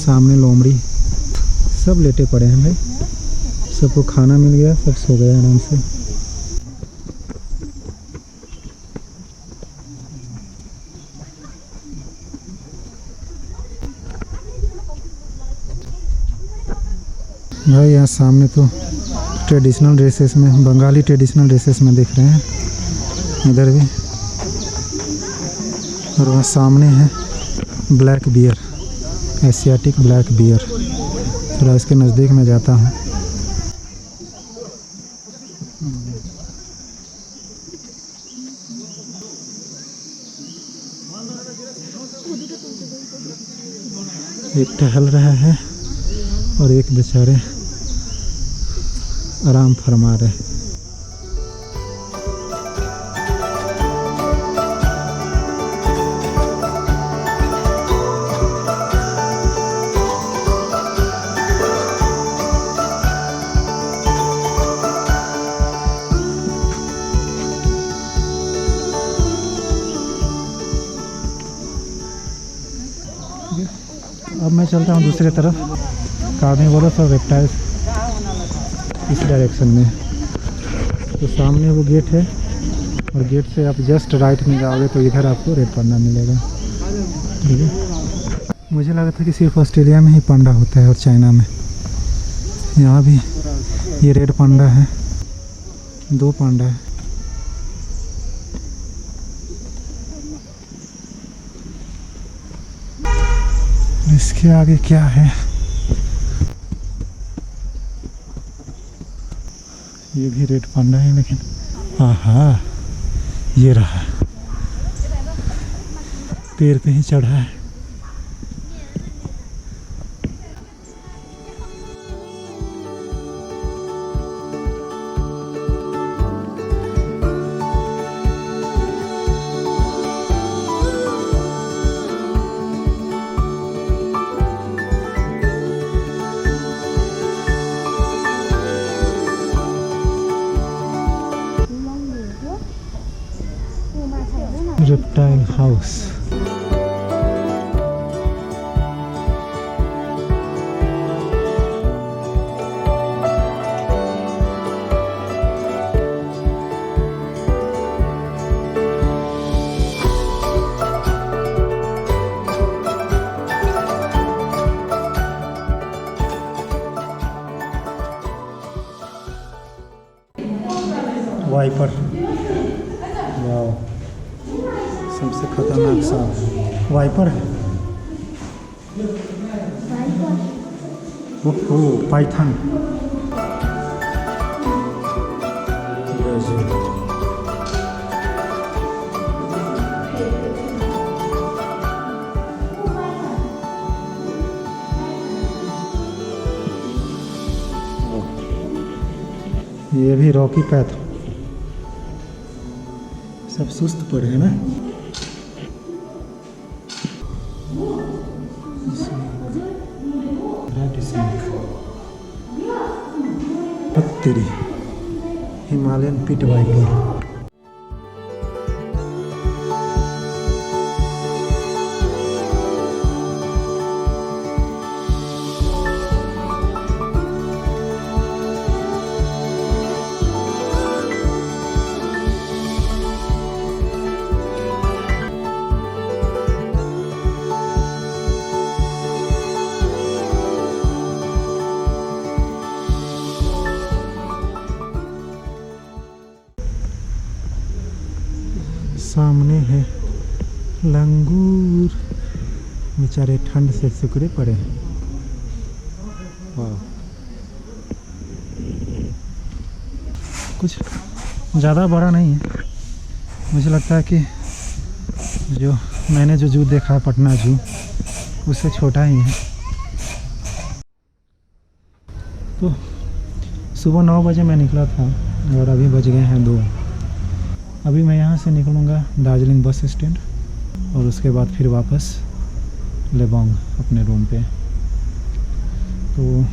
सामने लोमड़ी, सब लेटे पड़े हैं भाई। सबको खाना मिल गया, सब सो गए आराम से। भाई यहाँ सामने तो ट्रेडिशनल ड्रेसेस में, बंगाली ट्रेडिशनल ड्रेसेस में दिख रहे हैं इधर भी। और वहाँ सामने है black bear, Asiatic black bear. थोड़ा इसके नज़दीक में जाता हूँ। एक टहल रहा है और एक बेचारे आराम फरमा रहे। अब मैं चलता हूँ दूसरी तरफ, कार्निवोरस और रेप्टाइल्स इस डायरेक्शन में। तो सामने वो गेट है और गेट से आप जस्ट राइट में जाओगे तो इधर आपको रेड पांडा मिलेगा। ठीक है, मुझे लगा था कि सिर्फ ऑस्ट्रेलिया में ही पांडा होता है और चाइना में। यहाँ भी ये रेड पांडा है, 2 पांडा है। इसके आगे क्या है? ये भी रेड पांडा है, लेकिन आहा, ये रहा, पेड़ पे ही चढ़ा है। Reptile house. वाइपर, वाओ, सबसे खतरनाक सांप वाइपर है। ओहो, पाइथन। ये भी रॉकी पैथ। सब सुस्त पड़े हैं ना। पत्तरी, हिमालयन पिट वाइपर। सामने है लंगूर, बेचारे ठंड से सिकुड़े पड़े हैं। वाह, कुछ ज़्यादा बड़ा नहीं है। मुझे लगता है कि जो मैंने जो जू देखा है पटना जू, उससे छोटा ही है। तो सुबह 9 बजे मैं निकला था और अभी बज गए हैं 2। अभी मैं यहाँ से निकलूँगा दार्जिलिंग बस स्टैंड और उसके बाद फिर वापस लेबोंग अपने रूम पे। तो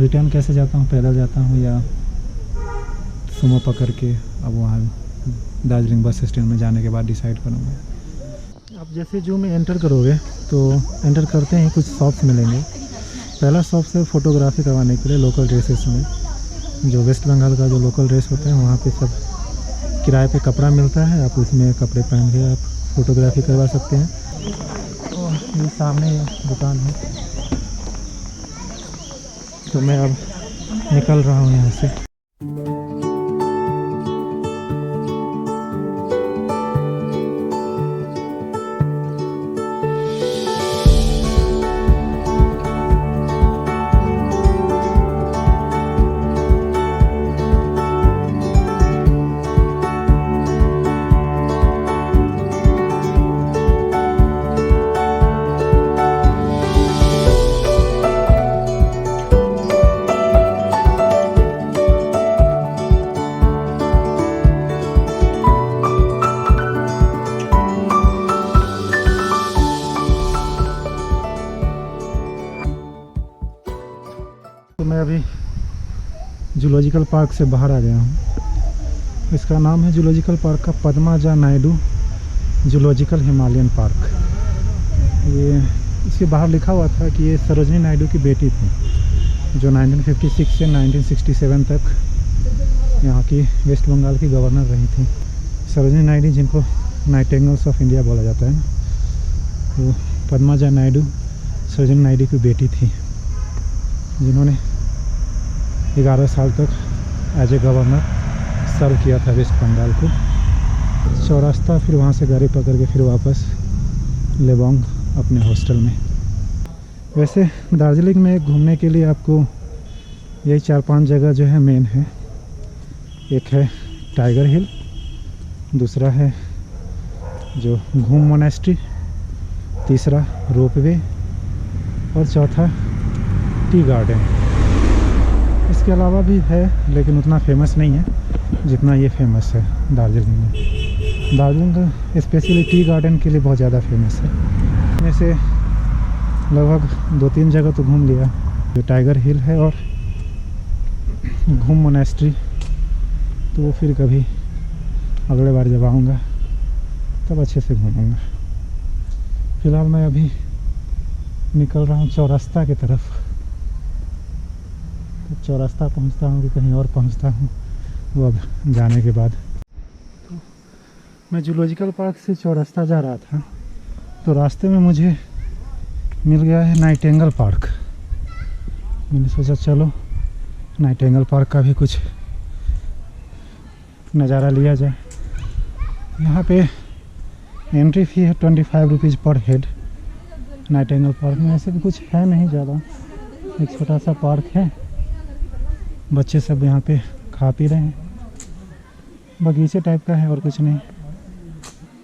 रिटर्न कैसे जाता हूँ, पैदल जाता हूँ या सुमो पकड़ के अब वहाँ दार्जिलिंग बस स्टैंड में जाने के बाद डिसाइड करूँगा। आप जैसे जू में एंटर करोगे तो एंटर करते ही कुछ शॉप्स मिलेंगे। पहला शॉप है फ़ोटोग्राफी करवाने के लिए लोकल ड्रेसेस में। जो वेस्ट बंगाल का जो लोकल ड्रेस होता है वहाँ पे सब किराए पे कपड़ा मिलता है, आप उसमें कपड़े पहन के आप फ़ोटोग्राफी करवा सकते हैं। और ये सामने दुकान है, तो मैं अब निकल रहा हूँ यहाँ से। तो मैं अभी जूलॉजिकल पार्क से बाहर आ गया हूँ। इसका नाम है जूलॉजिकल पार्क का Padmaja Naidu zoological Himalayan park. ये इसके बाहर लिखा हुआ था कि ये सरोजनी नायडू की बेटी थी, जो 1956 से 1967 तक यहाँ की वेस्ट बंगाल की गवर्नर रही थी। सरोजनी नायडू, जिनको नाइटिंगेल्स ऑफ इंडिया बोला जाता है ना, तो पद्माजा नायडू सरोजनी नायडू की बेटी थी, जिन्होंने 11 साल तक एज ए गवर्नर सर्व किया था वेस्ट बंगाल को। चौरास्ता, फिर वहाँ से गाड़ी पकड़ के फिर वापस लेबोंग अपने हॉस्टल में। वैसे दार्जिलिंग में घूमने के लिए आपको यही 4-5 जगह जो है मेन है। एक है टाइगर हिल, दूसरा है जो घूम मोनेस्ट्री, तीसरा रोपवे और चौथा टी गार्डन। इसके अलावा भी है लेकिन उतना फेमस नहीं है जितना ये फेमस है दार्जिलिंग में। दार्जिलिंग स्पेशली टी गार्डन के लिए बहुत ज़्यादा फेमस है। इसमें से लगभग 2-3 जगह तो घूम लिया, जो टाइगर हिल है और घूम मोनेस्ट्री, तो फिर कभी अगले बार जब आऊँगा तब अच्छे से घूमूँगा। फ़िलहाल मैं अभी निकल रहा हूँ चौरास्ता की तरफ। तो चौरास्ता पहुँचता हूँ कि कहीं और पहुँचता हूँ वो अब जाने के बाद। तो मैं जूलॉजिकल पार्क से चौरास्ता जा रहा था, तो रास्ते में मुझे मिल गया है नाइटिंगेल पार्क। मैंने सोचा चलो नाइटिंगेल पार्क का भी कुछ नज़ारा लिया जाए। यहाँ पे एंट्री फ़ी है 25 रुपीज़ पर हेड। नाइटिंगेल पार्क में ऐसे भी कुछ है नहीं ज़्यादा, एक छोटा सा पार्क है, बच्चे सब यहाँ पे खा पी रहे हैं, बगीचे टाइप का है और कुछ नहीं।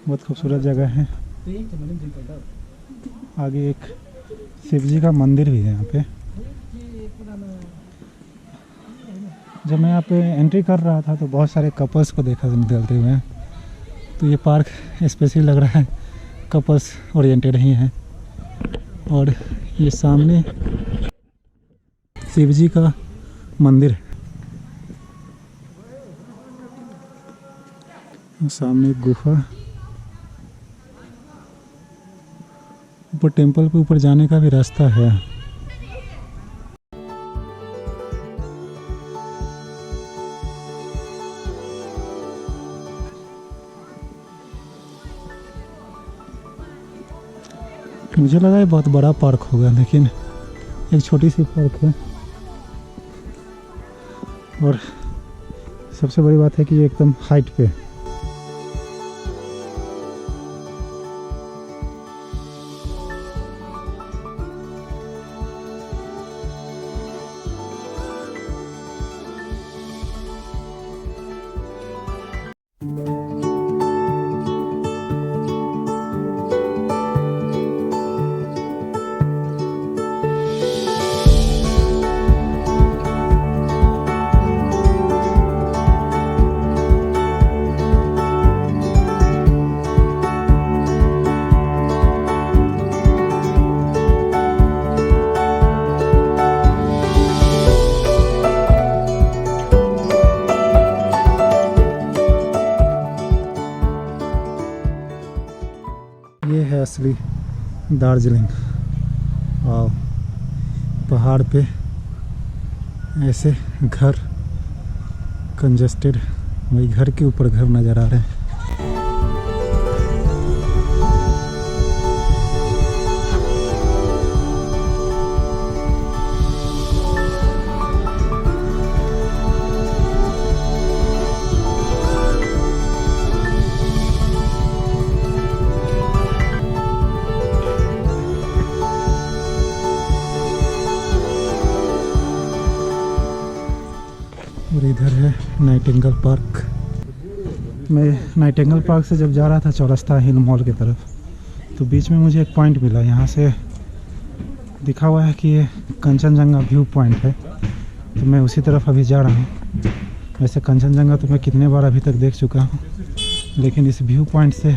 बहुत खूबसूरत जगह है। आगे एक शिव जी का मंदिर भी है यहाँ पे। जब मैं यहाँ पे एंट्री कर रहा था तो बहुत सारे कपल्स को देखा निकलते हुए। तो ये पार्क स्पेशली लग रहा है कपल्स ओरिएंटेड ही है। और ये सामने शिव जी का मंदिर है, सामने एक गुफा। ऊपर टेंपल पे ऊपर जाने का भी रास्ता है। मुझे लगा ये बहुत बड़ा पार्क होगा, लेकिन एक छोटी सी पार्क है। और सबसे बड़ी बात है कि ये एकदम हाइट पे है। असली दार्जिलिंग। और पहाड़ पे ऐसे घर कंजस्टेड, वही घर के ऊपर घर नज़र आ रहे हैं। और इधर है नाइटिंगेल पार्क। मैं नाइटिंगेल पार्क से जब जा रहा था चौरस्ता हिल मॉल की तरफ, तो बीच में मुझे एक पॉइंट मिला। यहाँ से दिखा हुआ है कि ये कंचनजंगा व्यू पॉइंट है, तो मैं उसी तरफ अभी जा रहा हूँ। वैसे कंचनजंगा तो मैं कितने बार अभी तक देख चुका हूँ, लेकिन इस व्यू पॉइंट से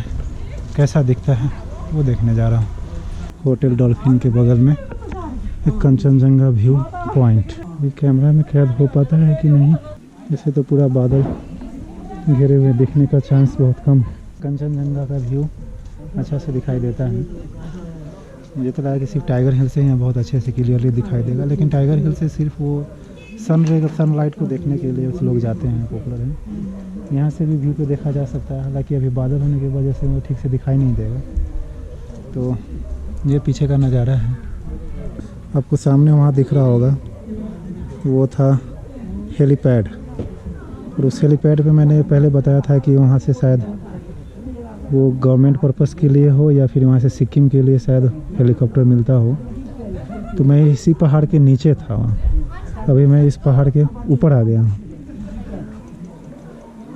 कैसा दिखता है वो देखने जा रहा हूँ। होटल डॉल्फिन के बगल में एक कंचनजंगा व्यू पॉइंट। ये कैमरा में कैद हो पाता है कि नहीं, इसे तो पूरा बादल घिरे हुए दिखने का चांस बहुत कम। कंचनजंगा का व्यू अच्छा से दिखाई देता है। मुझे तो लगा कि सिर्फ टाइगर हिल से यहाँ बहुत अच्छे से क्लियरली दिखाई देगा, लेकिन टाइगर हिल से सिर्फ वो सनलाइट को देखने के लिए लोग जाते हैं, पॉपुलर है। यहाँ से भी व्यू को देखा जा सकता है, हालांकि अभी बादल होने की वजह से वो ठीक से दिखाई नहीं देगा। तो ये पीछे का नज़ारा है, आपको सामने वहाँ दिख रहा होगा, वो था हेलीपैड। और उस हेलीपैड पे मैंने पहले बताया था कि वहाँ से शायद वो गवर्नमेंट पर्पस के लिए हो या फिर वहाँ से सिक्किम के लिए शायद हेलीकॉप्टर मिलता हो। तो मैं इसी पहाड़ के नीचे था वहाँ, अभी मैं इस पहाड़ के ऊपर आ गया हूँ।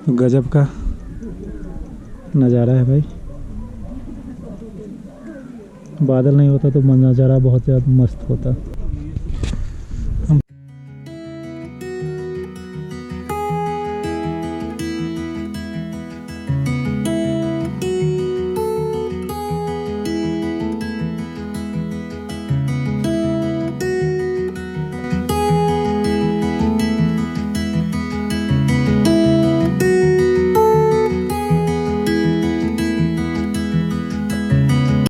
तो गजब का नज़ारा है भाई। बादल नहीं होता तो नज़ारा बहुत ज़्यादा मस्त होता।